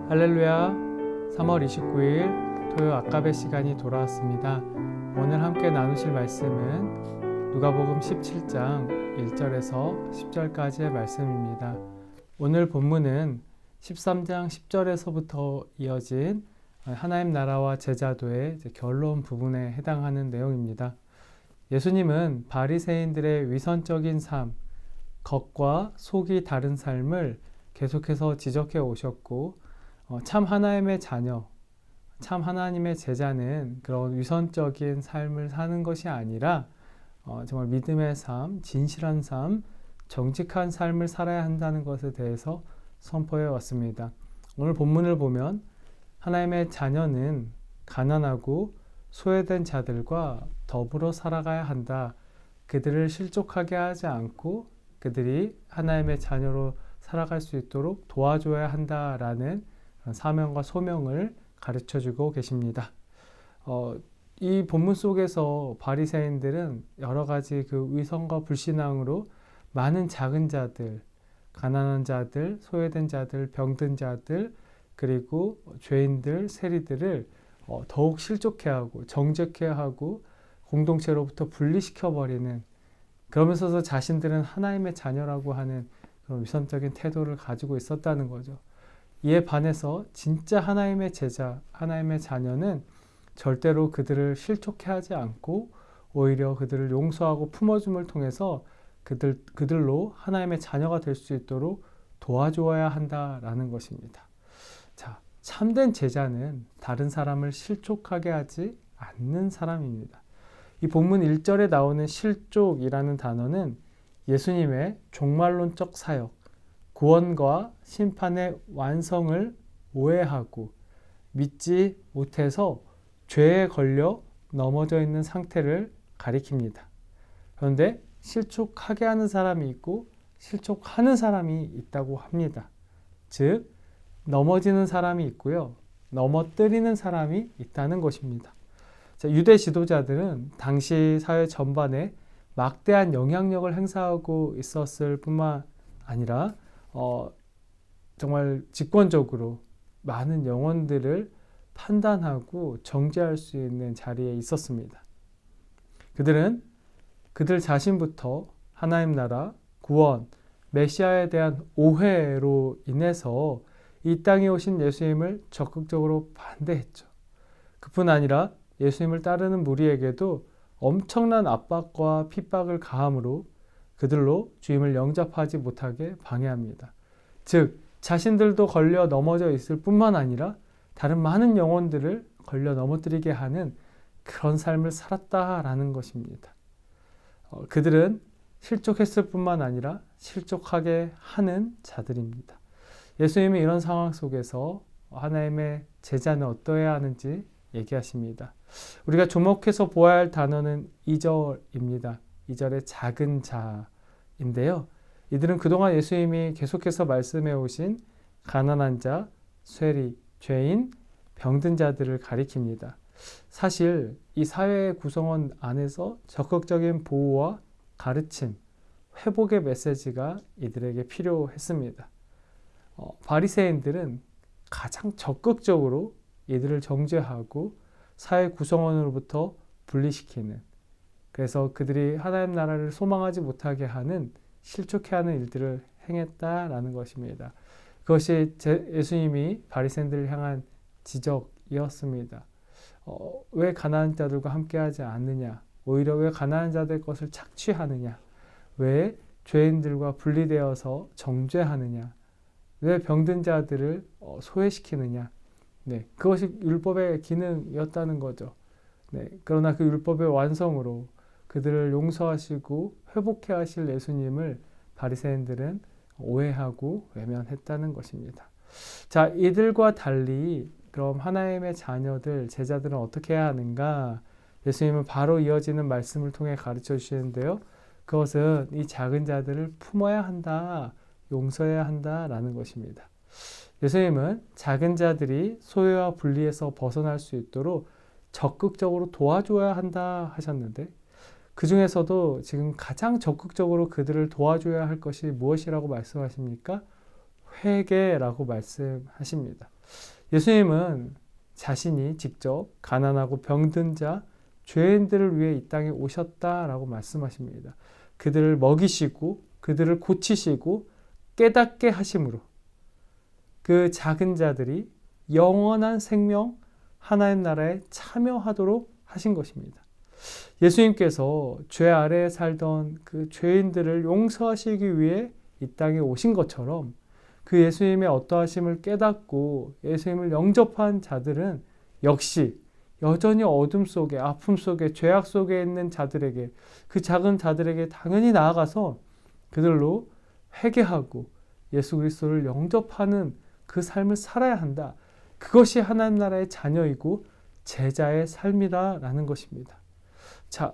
할렐루야. 3월 29일 토요 아까베 시간이 돌아왔습니다. 오늘 함께 나누실 말씀은 누가복음 17장 1절에서 10절까지의 말씀입니다. 오늘 본문은 13장 10절에서부터 이어진 하나님 나라와 제자도의 결론 부분에 해당하는 내용입니다. 예수님은 바리새인들의 위선적인 삶, 겉과 속이 다른 삶을 계속해서 지적해 오셨고, 참 하나님의 자녀, 참 하나님의 제자는 그런 위선적인 삶을 사는 것이 아니라 정말 믿음의 삶, 진실한 삶, 정직한 삶을 살아야 한다는 것에 대해서 선포해 왔습니다. 오늘 본문을 보면 하나님의 자녀는 가난하고 소외된 자들과 더불어 살아가야 한다. 그들을 실족하게 하지 않고 그들이 하나님의 자녀로 살아갈 수 있도록 도와줘야 한다라는 사명과 소명을 가르쳐주고 계십니다. 이 본문 속에서 바리새인들은 여러 가지 그 위선과 불신앙으로 많은 작은 자들, 가난한 자들, 소외된 자들, 병든 자들, 그리고 죄인들, 세리들을 더욱 실족해 하고 정죄케 하고 공동체로부터 분리시켜버리는, 그러면서도 자신들은 하나님의 자녀라고 하는 그런 위선적인 태도를 가지고 있었다는 거죠. 이에 반해서 진짜 하나님의 제자, 하나님의 자녀는 절대로 그들을 실족해 하지 않고 오히려 그들을 용서하고 품어줌을 통해서 그들로 하나님의 자녀가 될 수 있도록 도와주어야 한다라는 것입니다. 자, 참된 제자는 다른 사람을 실족하게 하지 않는 사람입니다. 이 본문 1절에 나오는 실족이라는 단어는 예수님의 종말론적 사역, 구원과 심판의 완성을 오해하고 믿지 못해서 죄에 걸려 넘어져 있는 상태를 가리킵니다. 그런데 실족하게 하는 사람이 있고 실족하는 사람이 있다고 합니다. 즉, 넘어지는 사람이 있고요, 넘어뜨리는 사람이 있다는 것입니다. 자, 유대 지도자들은 당시 사회 전반에 막대한 영향력을 행사하고 있었을 뿐만 아니라 정말 직권적으로 많은 영혼들을 판단하고 정죄할 수 있는 자리에 있었습니다. 그들은 그들 자신부터 하나님 나라, 구원, 메시아에 대한 오해로 인해서 이 땅에 오신 예수님을 적극적으로 반대했죠. 그뿐 아니라 예수님을 따르는 무리에게도 엄청난 압박과 핍박을 가함으로 그들로 주임을 영접하지 못하게 방해합니다. 즉, 자신들도 걸려 넘어져 있을 뿐만 아니라 다른 많은 영혼들을 걸려 넘어뜨리게 하는 그런 삶을 살았다라는 것입니다. 그들은 실족했을 뿐만 아니라 실족하게 하는 자들입니다. 예수님이 이런 상황 속에서 하나님의 제자는 어떠해야 하는지 얘기하십니다. 우리가 주목해서 보아야 할 단어는 2절입니다. 2절의 작은 자인데요. 이들은 그동안 예수님이 계속해서 말씀해 오신 가난한 자, 쇠리, 죄인, 병든 자들을 가리킵니다. 사실 이 사회의 구성원 안에서 적극적인 보호와 가르침, 회복의 메시지가 이들에게 필요했습니다. 바리새인들은 가장 적극적으로 이들을 정죄하고 사회 구성원으로부터 분리시키는, 그래서 그들이 하나님 나라를 소망하지 못하게 하는, 실족해 하는 일들을 행했다라는 것입니다. 그것이 예수님이 바리새인들을 향한 지적이었습니다. 왜 가난한 자들과 함께하지 않느냐? 오히려 왜 가난한 자들 것을 착취하느냐? 왜 죄인들과 분리되어서 정죄하느냐? 왜 병든 자들을 소외시키느냐? 네, 그것이 율법의 기능이었다는 거죠. 네, 그러나 그 율법의 완성으로 그들을 용서하시고 회복해 하실 예수님을 바리새인들은 오해하고 외면했다는 것입니다. 자, 이들과 달리 그럼 하나님의 자녀들, 제자들은 어떻게 해야 하는가? 예수님은 바로 이어지는 말씀을 통해 가르쳐 주시는데요. 그것은 이 작은 자들을 품어야 한다, 용서해야 한다라는 것입니다. 예수님은 작은 자들이 소외와 분리에서 벗어날 수 있도록 적극적으로 도와줘야 한다 하셨는데, 그 중에서도 지금 가장 적극적으로 그들을 도와줘야 할 것이 무엇이라고 말씀하십니까? 회개라고 말씀하십니다. 예수님은 자신이 직접 가난하고 병든 자, 죄인들을 위해 이 땅에 오셨다라고 말씀하십니다. 그들을 먹이시고 그들을 고치시고 깨닫게 하심으로 그 작은 자들이 영원한 생명, 하나님 나라에 참여하도록 하신 것입니다. 예수님께서 죄 아래에 살던 그 죄인들을 용서하시기 위해 이 땅에 오신 것처럼 그 예수님의 어떠하심을 깨닫고 예수님을 영접한 자들은 역시 여전히 어둠 속에, 아픔 속에, 죄악 속에 있는 자들에게, 그 작은 자들에게 당연히 나아가서 그들로 회개하고 예수 그리스도를 영접하는 그 삶을 살아야 한다. 그것이 하나님 나라의 자녀이고 제자의 삶이다라는 것입니다. 자,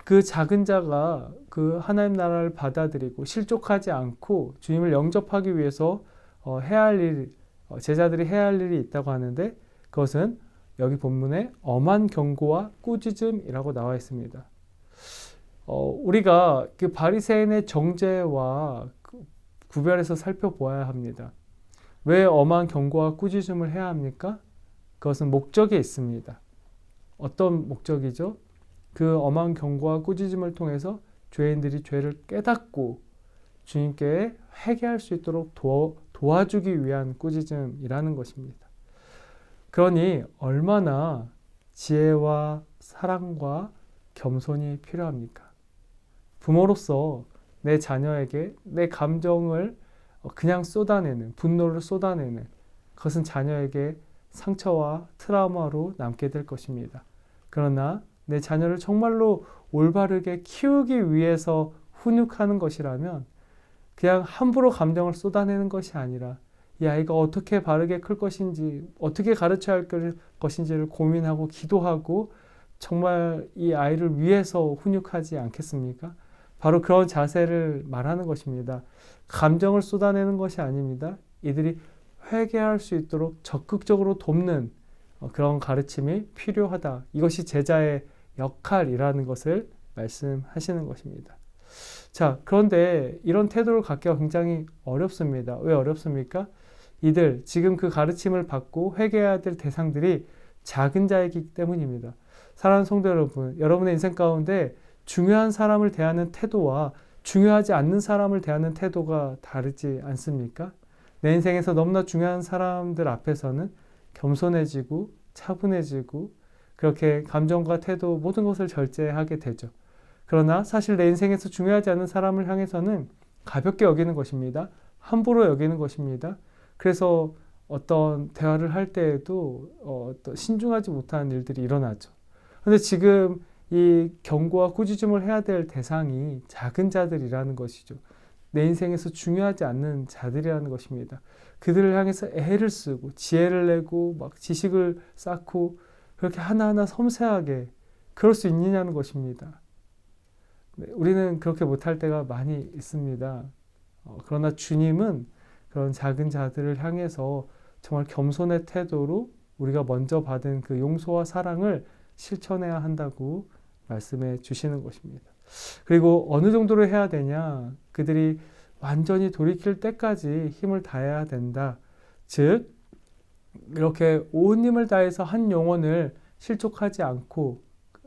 그 작은 자가 그 하나님 나라를 받아들이고 실족하지 않고 주님을 영접하기 위해서 해야 할 일, 제자들이 해야 할 일이 있다고 하는데 그것은 여기 본문에 엄한 경고와 꾸짖음이라고 나와 있습니다. 우리가 그 바리새인의 정죄와 구별해서 살펴보아야 합니다. 왜 엄한 경고와 꾸짖음을 해야 합니까? 그것은 목적이 있습니다. 어떤 목적이죠? 그 엄한 경고와 꾸짖음을 통해서 죄인들이 죄를 깨닫고 주님께 회개할 수 있도록 도와주기 위한 꾸짖음이라는 것입니다. 그러니 얼마나 지혜와 사랑과 겸손이 필요합니까? 부모로서 내 자녀에게 내 감정을 그냥 쏟아내는, 분노를 쏟아내는 그것은 자녀에게 상처와 트라우마로 남게 될 것입니다. 그러나 내 자녀를 정말로 올바르게 키우기 위해서 훈육하는 것이라면 그냥 함부로 감정을 쏟아내는 것이 아니라 이 아이가 어떻게 바르게 클 것인지, 어떻게 가르쳐야 할 것인지를 고민하고 기도하고 정말 이 아이를 위해서 훈육하지 않겠습니까? 바로 그런 자세를 말하는 것입니다. 감정을 쏟아내는 것이 아닙니다. 이들이 회개할 수 있도록 적극적으로 돕는 그런 가르침이 필요하다. 이것이 제자의 역할이라는 것을 말씀하시는 것입니다. 자, 그런데 이런 태도를 갖기가 굉장히 어렵습니다. 왜 어렵습니까? 이들 지금 그 가르침을 받고 회개해야 될 대상들이 작은 자이기 때문입니다. 사랑하는 성도 여러분, 여러분의 인생 가운데 중요한 사람을 대하는 태도와 중요하지 않는 사람을 대하는 태도가 다르지 않습니까? 내 인생에서 너무나 중요한 사람들 앞에서는 겸손해지고 차분해지고 그렇게 감정과 태도 모든 것을 절제하게 되죠. 그러나 사실 내 인생에서 중요하지 않은 사람을 향해서는 가볍게 여기는 것입니다. 함부로 여기는 것입니다. 그래서 어떤 대화를 할 때에도 신중하지 못한 일들이 일어나죠. 그런데 지금 이 경고와 꾸짖음을 해야 될 대상이 작은 자들이라는 것이죠. 내 인생에서 중요하지 않는 자들이라는 것입니다. 그들을 향해서 애를 쓰고 지혜를 내고 막 지식을 쌓고 그렇게 하나하나 섬세하게 그럴 수 있느냐는 것입니다. 우리는 그렇게 못할 때가 많이 있습니다. 그러나 주님은 그런 작은 자들을 향해서 정말 겸손의 태도로 우리가 먼저 받은 그 용서와 사랑을 실천해야 한다고 말씀해 주시는 것입니다. 그리고 어느 정도로 해야 되냐? 그들이 완전히 돌이킬 때까지 힘을 다해야 된다. 즉 이렇게 온 힘을 다해서 한 영혼을 실족하지 않고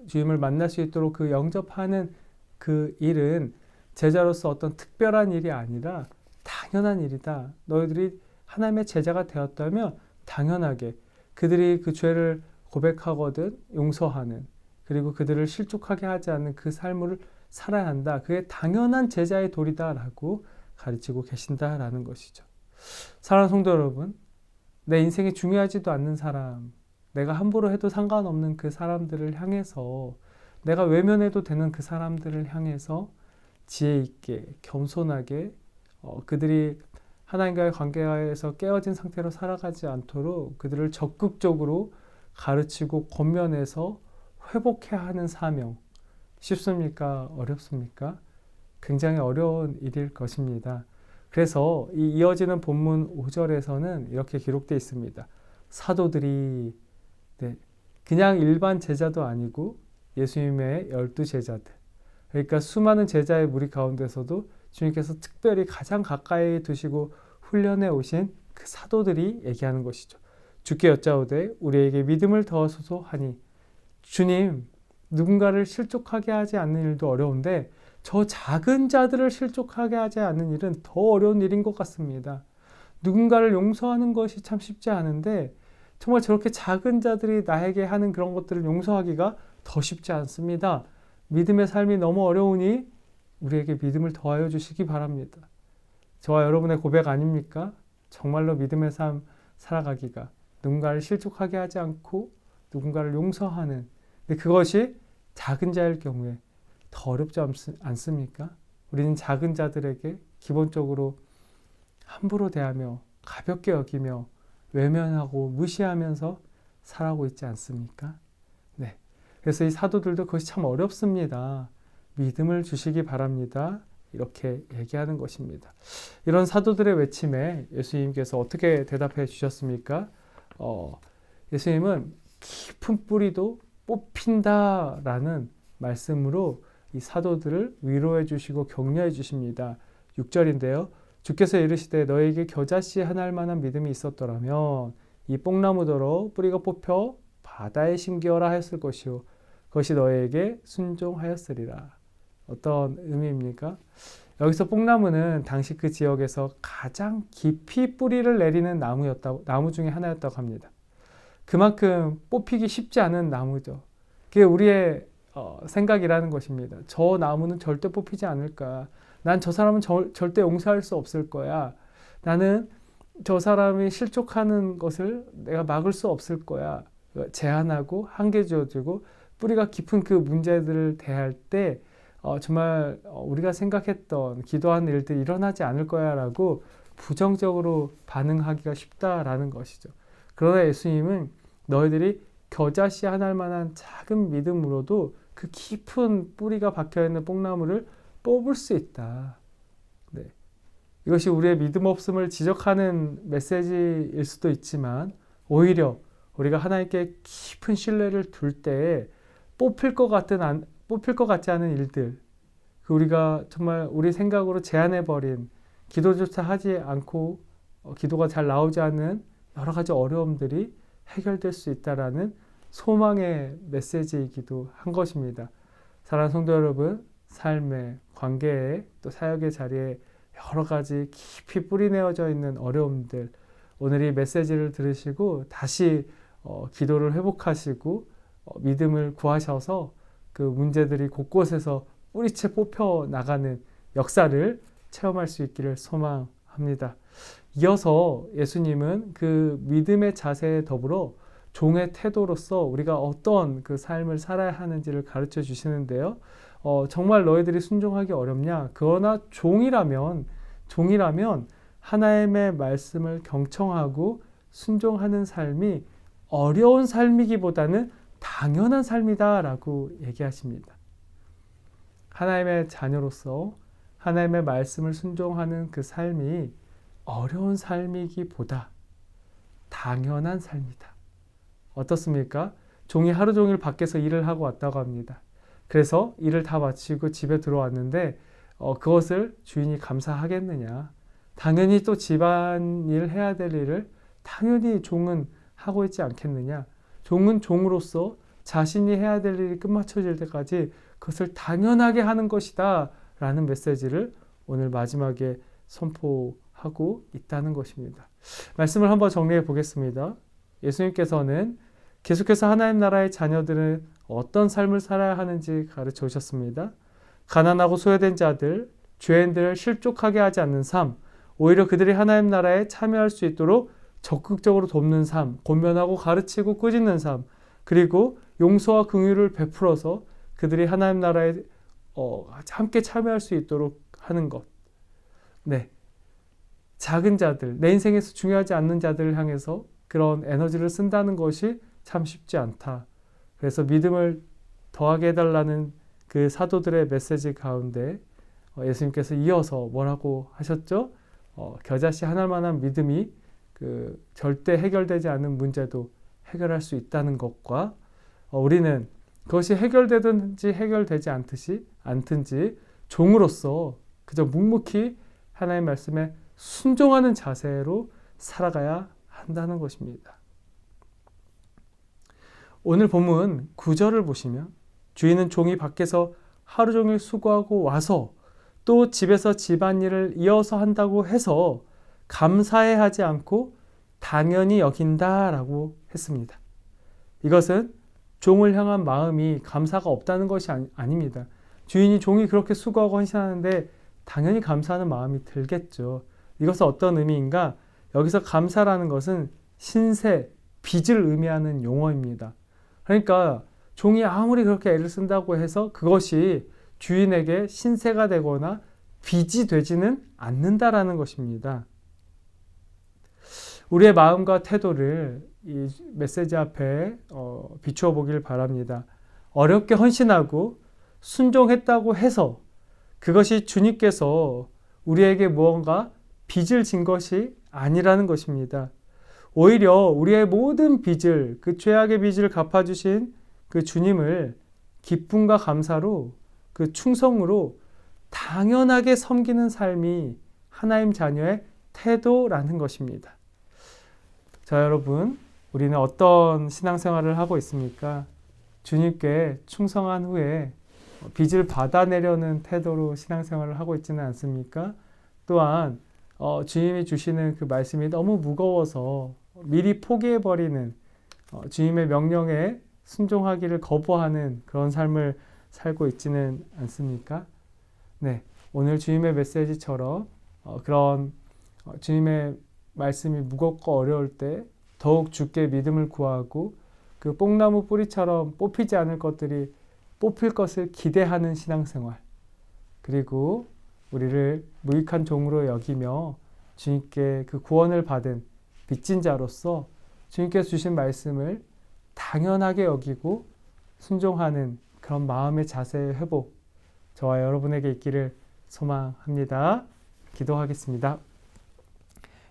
주님을 만날 수 있도록 그 영접하는 그 일은 제자로서 어떤 특별한 일이 아니라 당연한 일이다. 너희들이 하나님의 제자가 되었다면 당연하게 그들이 그 죄를 고백하거든 용서하는 그리고 그들을 실족하게 하지 않는 그 삶을 살아야 한다. 그게 당연한 제자의 도리다라고 가르치고 계신다라는 것이죠. 사랑하는 성도 여러분, 내 인생에 중요하지도 않는 사람, 내가 함부로 해도 상관없는 그 사람들을 향해서 내가 외면해도 되는 그 사람들을 향해서 지혜 있게 겸손하게 그들이 하나님과의 관계에서 깨어진 상태로 살아가지 않도록 그들을 적극적으로 가르치고 권면해서 회복해야 하는 사명. 쉽습니까? 어렵습니까? 굉장히 어려운 일일 것입니다. 그래서 이 이어지는 본문 5절에서는 이렇게 기록되어 있습니다. 사도들이 그냥 일반 제자도 아니고 예수님의 12제자들, 그러니까 수많은 제자의 무리 가운데서도 주님께서 특별히 가장 가까이 두시고 훈련해 오신 그 사도들이 얘기하는 것이죠. 주께 여짜오되 우리에게 믿음을 더하소서 하니, 주님, 누군가를 실족하게 하지 않는 일도 어려운데 저 작은 자들을 실족하게 하지 않는 일은 더 어려운 일인 것 같습니다. 누군가를 용서하는 것이 참 쉽지 않은데 정말 저렇게 작은 자들이 나에게 하는 그런 것들을 용서하기가 더 쉽지 않습니다. 믿음의 삶이 너무 어려우니 우리에게 믿음을 더하여 주시기 바랍니다. 저와 여러분의 고백 아닙니까? 정말로 믿음의 삶 살아가기가, 누군가를 실족하게 하지 않고 누군가를 용서하는, 근데 그것이 작은 자일 경우에 더 어렵지 않습니까? 우리는 작은 자들에게 기본적으로 함부로 대하며 가볍게 여기며 외면하고 무시하면서 살아가고 있지 않습니까? 네. 그래서 이 사도들도 그것이 참 어렵습니다. 믿음을 주시기 바랍니다. 이렇게 얘기하는 것입니다. 이런 사도들의 외침에 예수님께서 어떻게 대답해 주셨습니까? 예수님은 깊은 뿌리도 뽑힌다라는 말씀으로 이 사도들을 위로해 주시고 격려해 주십니다. 6절인데요. 주께서 이르시되 너에게 겨자씨 하나일 만한 믿음이 있었더라면 이 뽕나무더러 뿌리가 뽑혀 바다에 심기어라 하였을 것이요 그것이 너에게 순종하였으리라. 어떤 의미입니까? 여기서 뽕나무는 당시 그 지역에서 가장 깊이 뿌리를 내리는 나무 중에 하나였다고 합니다. 그만큼 뽑히기 쉽지 않은 나무죠. 그게 우리의 생각이라는 것입니다. 저 나무는 절대 뽑히지 않을까. 난 저 사람은 절대 용서할 수 없을 거야. 나는 저 사람이 실족하는 것을 내가 막을 수 없을 거야. 제한하고 한계 주어지고 뿌리가 깊은 그 문제들을 대할 때 정말 우리가 생각했던 기도하는 일들이 일어나지 않을 거야 라고 부정적으로 반응하기가 쉽다라는 것이죠. 그러나 예수님은 너희들이 겨자씨 하나일 만한 작은 믿음으로도 그 깊은 뿌리가 박혀있는 뽕나무를 뽑을 수 있다. 네. 이것이 우리의 믿음 없음을 지적하는 메시지일 수도 있지만 오히려 우리가 하나님께 깊은 신뢰를 둘 때에 뽑힐 것 같지 않은 일들, 우리가 정말 우리 생각으로 제한해버린 기도조차 하지 않고 기도가 잘 나오지 않는 여러 가지 어려움들이 해결될 수 있다라는 소망의 메시지이기도 한 것입니다. 사랑하는 성도 여러분, 삶의 관계에 또 사역의 자리에 여러 가지 깊이 뿌리내어져 있는 어려움들, 오늘 이 메시지를 들으시고 다시 기도를 회복하시고 믿음을 구하셔서 그 문제들이 곳곳에서 뿌리채 뽑혀 나가는 역사를 체험할 수 있기를 소망합니다. 이어서 예수님은 그 믿음의 자세에 더불어 종의 태도로서 우리가 어떤 그 삶을 살아야 하는지를 가르쳐 주시는데요. 정말 너희들이 순종하기 어렵냐? 그러나 종이라면 하나님의 말씀을 경청하고 순종하는 삶이 어려운 삶이기보다는 당연한 삶이다라고 얘기하십니다. 하나님의 자녀로서 하나님의 말씀을 순종하는 그 삶이 어려운 삶이기보다 당연한 삶이다. 어떻습니까? 종이 하루 종일 밖에서 일을 하고 왔다고 합니다. 그래서 일을 다 마치고 집에 들어왔는데 그것을 주인이 감사하겠느냐? 당연히 또 집안일 해야 될 일을 당연히 종은 하고 있지 않겠느냐? 종은 종으로서 자신이 해야 될 일이 끝마쳐질 때까지 그것을 당연하게 하는 것이다 라는 메시지를 오늘 마지막에 선포하고 있다는 것입니다. 말씀을 한번 정리해 보겠습니다. 예수님께서는 계속해서 하나님 나라의 자녀들은 어떤 삶을 살아야 하는지 가르쳐 주셨습니다. 가난하고 소외된 자들, 죄인들을 실족하게 하지 않는 삶, 오히려 그들이 하나님 나라에 참여할 수 있도록 적극적으로 돕는 삶, 권면하고 가르치고 꾸짖는 삶, 그리고 용서와 긍휼을 베풀어서 그들이 하나님 나라에 함께 참여할 수 있도록 하는 것. 네, 작은 자들, 내 인생에서 중요하지 않는 자들을 향해서 그런 에너지를 쓴다는 것이 참 쉽지 않다. 그래서 믿음을 더하게 해달라는 그 사도들의 메시지 가운데 예수님께서 이어서 뭐라고 하셨죠? 겨자씨 하나만한 믿음이 그 절대 해결되지 않는 문제도 해결할 수 있다는 것과 우리는 그것이 해결되든지 해결되지 않든지 종으로서 그저 묵묵히 하나님의 말씀에 순종하는 자세로 살아가야 한다는 것입니다. 오늘 본문 9절을 보시면 주인은 종이 밖에서 하루 종일 수고하고 와서 또 집에서 집안일을 이어서 한다고 해서 감사해 하지 않고 당연히 여긴다라고 했습니다. 이것은 종을 향한 마음이 감사가 없다는 것이 아닙니다. 주인이 종이 그렇게 수고하고 헌신하는데 당연히 감사하는 마음이 들겠죠. 이것은 어떤 의미인가? 여기서 감사라는 것은 신세, 빚을 의미하는 용어입니다. 그러니까 종이 아무리 그렇게 애를 쓴다고 해서 그것이 주인에게 신세가 되거나 빚이 되지는 않는다라는 것입니다. 우리의 마음과 태도를 이 메시지 앞에 비추어 보길 바랍니다. 어렵게 헌신하고 순종했다고 해서 그것이 주님께서 우리에게 무언가 빚을 진 것이 아니라는 것입니다. 오히려 우리의 모든 빚을, 그 죄악의 빚을 갚아주신 그 주님을 기쁨과 감사로, 그 충성으로 당연하게 섬기는 삶이 하나님 자녀의 태도라는 것입니다. 자, 여러분, 우리는 어떤 신앙생활을 하고 있습니까? 주님께 충성한 후에 빚을 받아내려는 태도로 신앙생활을 하고 있지는 않습니까? 또한 주님이 주시는 그 말씀이 너무 무거워서 미리 포기해버리는 주님의 명령에 순종하기를 거부하는 그런 삶을 살고 있지는 않습니까? 네, 오늘 주님의 메시지처럼 그런 주님의 말씀이 무겁고 어려울 때 더욱 주께 믿음을 구하고 그 뽕나무 뿌리처럼 뽑히지 않을 것들이 뽑힐 것을 기대하는 신앙생활, 그리고 우리를 무익한 종으로 여기며 주님께 그 구원을 받은 빚진 자로서 주님께서 주신 말씀을 당연하게 여기고 순종하는 그런 마음의 자세의 회복, 저와 여러분에게 있기를 소망합니다. 기도하겠습니다.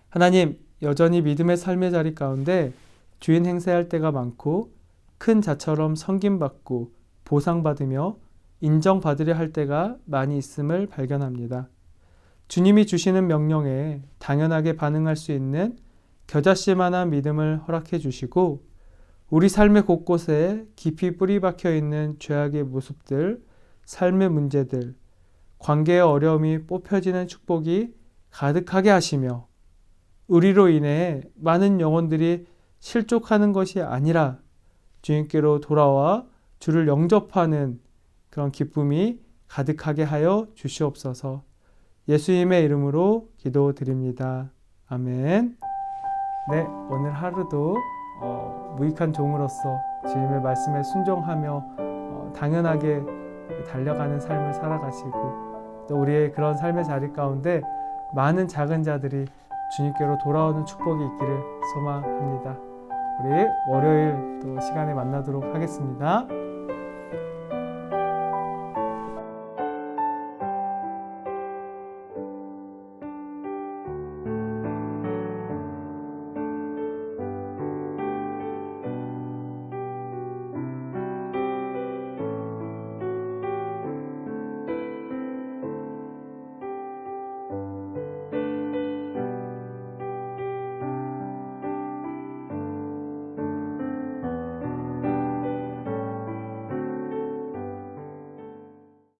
하나님, 여전히 믿음의 삶의 자리 가운데 주인 행세할 때가 많고 큰 자처럼 섬김받고 보상받으며 인정받으려 할 때가 많이 있음을 발견합니다. 주님이 주시는 명령에 당연하게 반응할 수 있는 겨자씨만한 믿음을 허락해 주시고 우리 삶의 곳곳에 깊이 뿌리 박혀 있는 죄악의 모습들, 삶의 문제들, 관계의 어려움이 뽑혀지는 축복이 가득하게 하시며 우리로 인해 많은 영혼들이 실족하는 것이 아니라 주님께로 돌아와 주를 영접하는 그런 기쁨이 가득하게 하여 주시옵소서. 예수님의 이름으로 기도드립니다. 아멘. 네, 오늘 하루도 무익한 종으로서 주님의 말씀에 순종하며 당연하게 달려가는 삶을 살아가시고 또 우리의 그런 삶의 자리 가운데 많은 작은 자들이 주님께로 돌아오는 축복이 있기를 소망합니다. 우리 월요일 또 시간에 만나도록 하겠습니다.